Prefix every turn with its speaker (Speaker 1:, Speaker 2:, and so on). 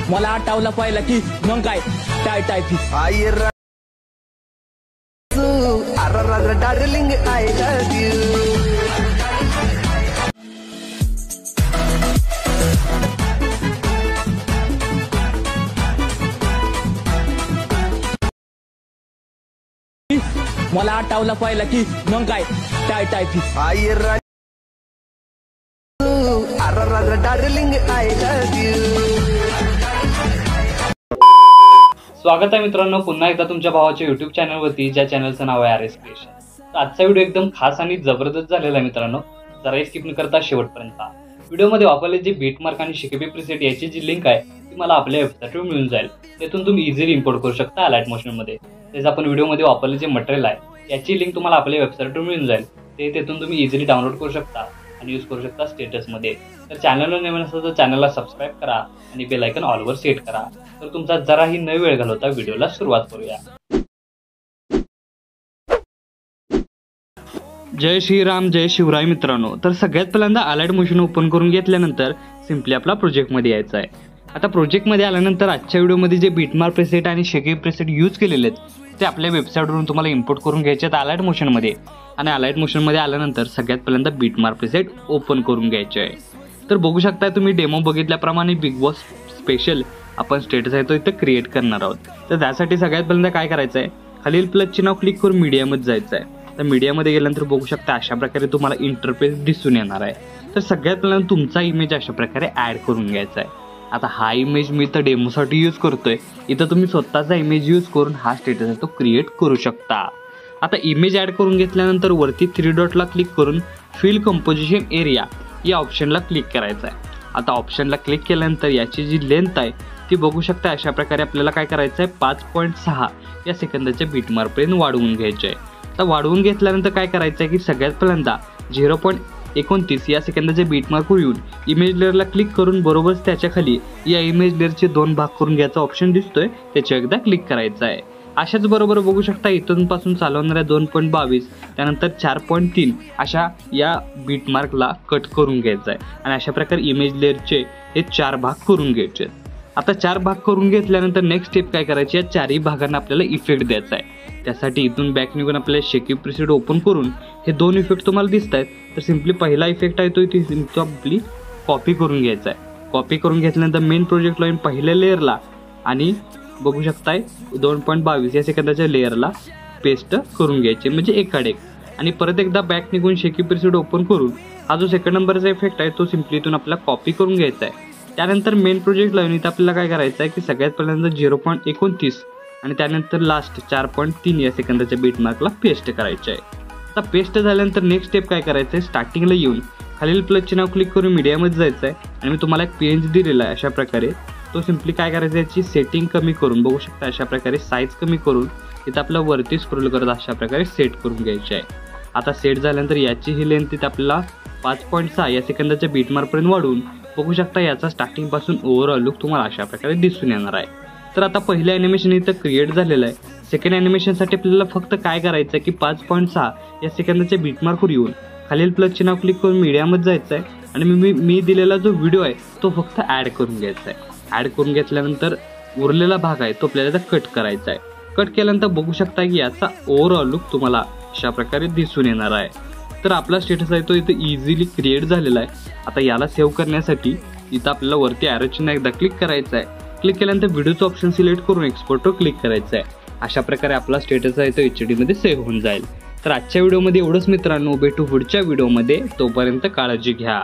Speaker 1: मला आठवलं पाहिलं की मग काय टाय टाय फिस
Speaker 2: डार्लिंग आय लव्ह यू.
Speaker 1: मला आठवलं पाहिलं की मग काय टाय टाय फिस
Speaker 2: डार्लिंग आय लव्ह यू.
Speaker 3: स्वागत आहे मित्रांनो पुन्हा एकदा तुमच्या भावाच्या YouTube चॅनलवरती, ज्या चॅनलचं नाव आहे RS क्रिएशन. तर आजचा व्हिडिओ एकदम खास आणि जबरदस्त झालेला आहे मित्रांनो. जरा स्किप न करता शेवटपर्यंत व्हिडिओमध्ये वापरले जे बीटमार्क आणि शिकेबी प्रीसेट याची जी लिंक आहे ती मला आपल्या वेबसाईटवर मिळून जाईल. त्यातून तुम्ही इझिली इम्पोर्ट करू शकता अलाइट मोशनमध्ये. तेच आपण व्हिडिओमध्ये वापरले जे मटेरियल आहे याची लिंक तुम्हाला आपल्या वेबसाईटवर मिळून जाईल. तेथून तुम्ही इझिली डाउनलोड करू शकता आणि यूज करू शकता स्टेटसमध्ये. तर चॅनलवर नवीन असेल तर चॅनलला सबस्क्राईब करा आणि बेल आयकॉन ऑलवर सेट करा. तर तुमचा जराही न वेळ घालवता व्हिडिओला सुरुवात करूया. जय श्रीराम जय शिवराय मित्रांनो. तर सगळ्यात पहिल्यांदा अलाइट मोशन ओपन करून घेतल्यानंतर सिम्पली आपला प्रोजेक्टमध्ये यायचं आहे. आता प्रोजेक्टमध्ये आल्यानंतर आजच्या व्हिडिओमध्ये जे बीटमार्क प्रेसेट आणि शेकेबी प्रेसेट यूज केलेले आहेत ते आपल्या वेबसाईटवरून तुम्हाला इम्पोर्ट करून घ्यायचे आहेत अलाइट मोशनमध्ये. आणि अलाइट मोशनमध्ये आल्यानंतर सगळ्यात पहिल्यांदा बीटमार्क प्रेसेट ओपन करून घ्यायचे आहे. तर बघू शकता तुम्ही डेमो बघितल्याप्रमाणे बिग बॉस स्पेशल आपण स्टेटस आहे तो इथं क्रिएट करणार आहोत. तर त्यासाठी सगळ्यात पहिल्यांदा काय करायचं आहे, खालील प्लसचे नाव क्लिक करून मीडियामध्ये जायचं आहे. तर मीडियामध्ये गेल्यानंतर बघू शकता अशा प्रकारे तुम्हाला इंटरफेस दिसून येणार आहे. तर सगळ्यात पहिल्यांदा तुमचा इमेज अशा प्रकारे ॲड करून घ्यायचा आहे. आता हा इमेज मी तर डेमोसाठी यूज करतोय. इथं तुम्ही स्वतःचा इमेज यूज करून हा स्टेटस आहे तो क्रिएट करू शकता. आता इमेज ॲड करून घेतल्यानंतर वरती 3 डॉटला क्लिक करून फिल कंपोजिशन एरिया या ऑप्शनला क्लिक करायचं आहे. आता ऑप्शनला क्लिक केल्यानंतर याची जी लेंथ आहे ती बघू शकता अशा प्रकारे आपल्याला काय करायचं आहे 5.6 या सेकंदाच्या बीटमार्कपर्यंत वाढवून घ्यायचे आहे. आता वाढवून घेतल्यानंतर काय करायचं आहे की सगळ्यात पहिल्यांदा 0.29 या सेकंदाच्या बीटमार्कवर येऊन इमेज लेअरला क्लिक करून बरोबरच त्याच्या खाली या इमेज लेअरचे 2 भाग करून घ्यायचा ऑप्शन दिसतोय त्याच्यावर एकदा क्लिक करायचं आहे. अशाच बरोबर बघू शकता इथून पासून चालवणाऱ्या 2.22 त्यानंतर 4.3 अशा या बीटमार्कला कट करून घ्यायचं आहे. आणि अशा प्रकारे इमेज लेअरचे हे 4 भाग करून घ्यायचे आहेत. आता 4 भाग करून घेतल्यानंतर नेक्स्ट स्टेप काय करायची, या 4ही भागांना आपल्याला इफेक्ट द्यायचा आहे. त्यासाठी इथून बॅक निघून आपल्याला शेकेबी प्रीसेट ओपन करून हे 2 इफेक्ट तुम्हाला दिसत आहेत. तर सिम्पली पहिला इफेक्ट आहे तो इथे सिम्पली कॉपी करून घ्यायचा आहे. कॉपी करून घेतल्यानंतर मेन प्रोजेक्ट लाईन पहिल्या लेअरला आणि बघू शकताय 2.22 या सेकंदाच्या लेअरला पेस्ट करून घ्यायचे म्हणजे एकाडेक. आणि परत एकदा बॅक निघून शेकेबी प्रीसेट ओपन करून हा जो सेकंड नंबरचा इफेक्ट आहे तो सिम्पली इथून आपल्याला कॉपी करून घ्यायचा आहे. त्यानंतर मेन प्रोजेक्ट लाईन इथं आपल्याला काय करायचं आहे की सगळ्यात पहिल्यांदा 0.29 आणि त्यानंतर लास्ट 4.3 या सेकंदाच्या बीटमार्कला पेस्ट करायचं आहे. आता पेस्ट झाल्यानंतर नेक्स्ट स्टेप काय करायचं आहे, स्टार्टिंगला येऊन खालील प्लसचे नाव क्लिक करून मीडियामध्ये जायचं आहे. आणि मी तुम्हाला एक PNG दिलेला आहे अशा प्रकारे. तो सिम्पली काय करायचं आहे, याची सेटिंग कमी करून बघू शकता अशा प्रकारे साईज कमी करून इथं आपल्याला वरती स्क्रोल करत अशा प्रकारे सेट करून घ्यायचे आहे. आता सेट झाल्यानंतर याची ही लेंथ इथं आपल्याला 5.6 या सेकंदाच्या बीटमार्कपर्यंत वाढवून बघू शकता याचा स्टार्टिंगपासून ओव्हरऑल लुक तुम्हाला अशा प्रकारे दिसून येणार आहे. तर आता पहिलं ॲनिमेशन इथं क्रिएट झालेलं आहे. सेकंड ॲनिमेशनसाठी आपल्याला फक्त काय करायचं आहे की 5.6 या सेकंदाच्या बीटमार्कवर येऊन खालील प्लसचे नाव क्लिक करून मीडियामध्ये जायचं आहे. आणि मी दिलेला जो व्हिडिओ आहे तो फक्त ॲड करून घ्यायचा आहे. ॲड करून घेतल्यानंतर उरलेला भाग आहे तो आपल्याला कट करायचा आहे. कट केल्यानंतर बघू शकता की याचा ओव्हरऑल लुक तुम्हाला अशा प्रकारे दिसून येणार आहे. तर आपला स्टेटस आहे तो इथं इझिली क्रिएट झालेला आहे. आता याला सेव्ह करण्यासाठी इथं आपल्याला वरती ॲरो चिन्ह एकदा क्लिक करायचं आहे. क्लिक केल्यानंतर व्हिडिओचं ऑप्शन सिलेक्ट करून एक्सपोर्टवर क्लिक करायचं आहे. अशा प्रकारे आपला स्टेटस आहे तो HD मध्ये सेव्ह होऊन जाईल. तर आजच्या व्हिडिओमध्ये एवढंच मित्रांनो. भेटू पुढच्या व्हिडिओमध्ये. तोपर्यंत काळजी घ्या.